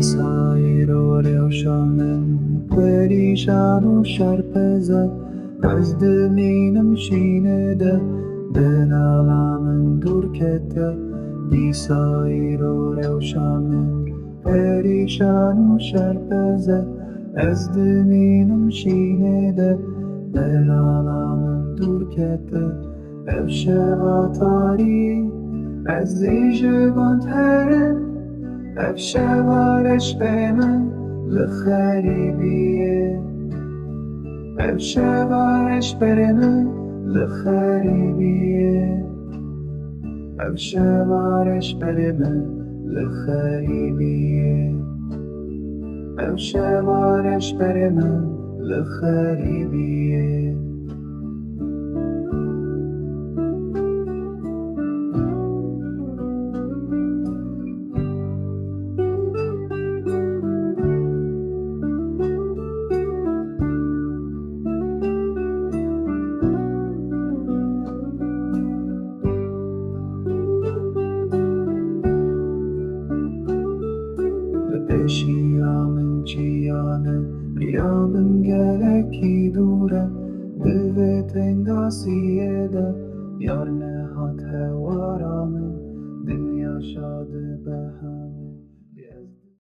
سایر و روشنم پریشان و شرپزد از دمینم شینده دلالامن دور کته بی سایر و روشنم پریشان و شرپزد از دمینم شینده دلالامن دور کته افشا تاری از زیجگان تره افشوارش به من لخریبیه افشوارش بر من لخریبیه افشوارش بر من لخریبیه افشوارش بر من لخریبیه Eşiyamın ciyanı riyabın geleki dure Divetin dasiyede yar nehat hevaramın Dünya şadı behem